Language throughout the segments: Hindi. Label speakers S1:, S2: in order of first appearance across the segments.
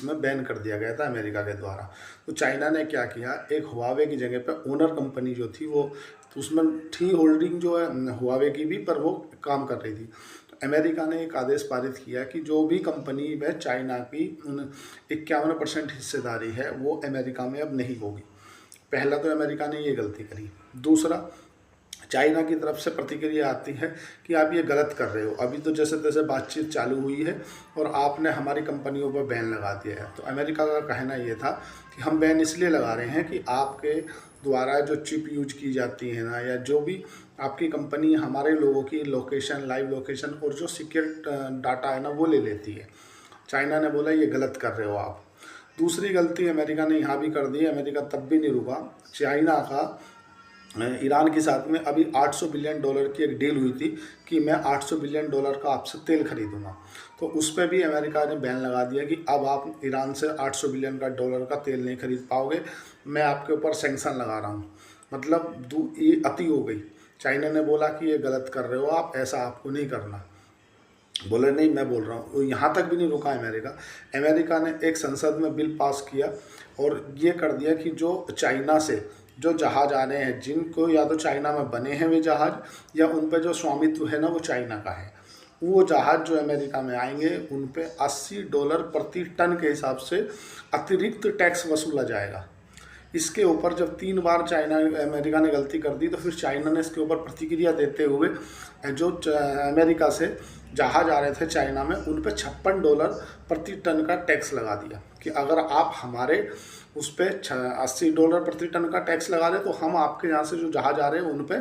S1: में बैन कर दिया गया था अमेरिका के द्वारा। तो चाइना ने क्या किया, एक हुआवे की जगह पे ओनर कंपनी जो थी वो, तो उसमें थी होल्डिंग जो है हुआवे की भी, पर वो काम कर रही थी। तो अमेरिका ने एक आदेश पारित किया कि जो भी कंपनी में चाइना की 51% हिस्सेदारी है वो अमेरिका में अब नहीं होगी। पहला तो अमेरिका ने ये गलती करी। दूसरा, चाइना की तरफ से प्रतिक्रिया आती है कि आप ये गलत कर रहे हो, अभी तो जैसे तैसे बातचीत चालू हुई है और आपने हमारी कंपनियों पर बैन लगा दिया है। तो अमेरिका का कहना ये था कि हम बैन इसलिए लगा रहे हैं कि आपके द्वारा जो चिप यूज की जाती है ना, या जो भी आपकी कंपनी हमारे लोगों की लोकेशन, लाइव लोकेशन और जो सिक्योर डाटा है ना वो ले लेती है। चाइना ने बोला ये गलत कर रहे हो आप। दूसरी गलती अमेरिका ने यहाँ भी कर दी। अमेरिका तब भी नहीं रुका। चाइना का ईरान के साथ में अभी $800 बिलियन की एक डील हुई थी कि मैं $800 बिलियन का आपसे तेल खरीदूंगा। तो उस पर भी अमेरिका ने बैन लगा दिया कि अब आप ईरान से $800 बिलियन का तेल नहीं खरीद पाओगे, मैं आपके ऊपर सैंक्शन लगा रहा हूँ। मतलब ये अति हो गई। चाइना ने बोला कि ये गलत कर रहे हो आप, ऐसा आपको नहीं करना। बोले नहीं, मैं बोल रहा हूँ। यहाँ तक भी नहीं रुका अमेरिका। अमेरिका ने एक संसद में बिल पास किया और ये कर दिया कि जो चाइना से जो जहाज़ आ रहे हैं, जिनको या तो चाइना में बने हैं वे जहाज़, या उन पर जो स्वामित्व है ना वो चाइना का है, वो जहाज़ जो अमेरिका में आएंगे उन पे $80 प्रति टन के हिसाब से अतिरिक्त टैक्स वसूला जाएगा। इसके ऊपर जब 3 बार अमेरिका ने गलती कर दी, तो फिर चाइना ने इसके ऊपर प्रतिक्रिया देते हुए जो अमेरिका से जहाज आ रहे थे चाइना में, उन पे $56 प्रति टन का टैक्स लगा दिया कि अगर आप हमारे उस पर $80 प्रति टन का टैक्स लगा रहे, तो हम आपके यहाँ से जो जहाज आ रहे हैं उन पे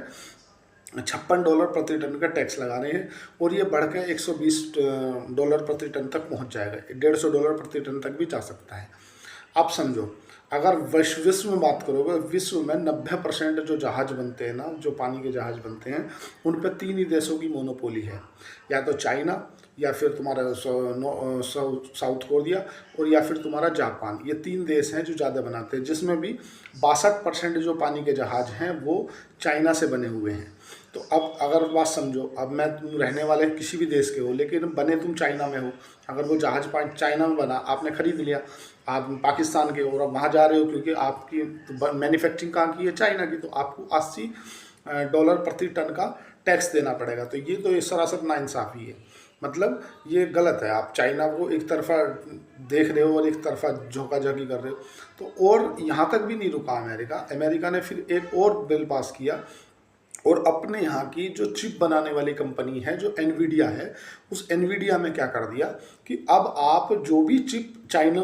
S1: $56 प्रति टन का टैक्स लगा रहे हैं। और ये बढ़ के $120 प्रति टन तक पहुँच जाएगा, $150 प्रति टन तक भी जा सकता है। अब समझो, अगर विश्व में बात करोगे, विश्व में 90% जो जहाज़ बनते हैं ना, जो पानी के जहाज़ बनते हैं, उन पे 3 ही देशों की मोनोपोली है, या तो चाइना, या फिर तुम्हारा साउथ कोरिया, और या फिर तुम्हारा जापान। ये 3 देश हैं जो ज़्यादा बनाते हैं, जिसमें भी 62% जो पानी के जहाज़ हैं वो चाइना से बने हुए हैं। तो अब अगर बात समझो, अब मैं तुम रहने वाले किसी भी देश के हो, लेकिन बने तुम चाइना में हो। अगर वो जहाज़ चाइना में बना, आपने ख़रीद लिया, आप पाकिस्तान के हो और अब वहाँ जा रहे हो, क्योंकि आपकी मैन्युफैक्चरिंग कहाँ की है, चाइना की, तो आपको $80 प्रति टन का टैक्स देना पड़ेगा। तो ये तो सरासर नाइंसाफ़ी है। मतलब ये गलत है, आप चाइना को एक तरफा देख रहे हो और एक तरफा झोंकाझाकी कर रहे हो। तो और यहाँ तक भी नहीं रुका अमेरिका ने फिर एक और बिल पास किया, और अपने यहाँ की जो चिप बनाने वाली कंपनी है जो एनवीडिया है, उस एनवीडिया में क्या कर दिया कि अब आप जो भी चिप चाइना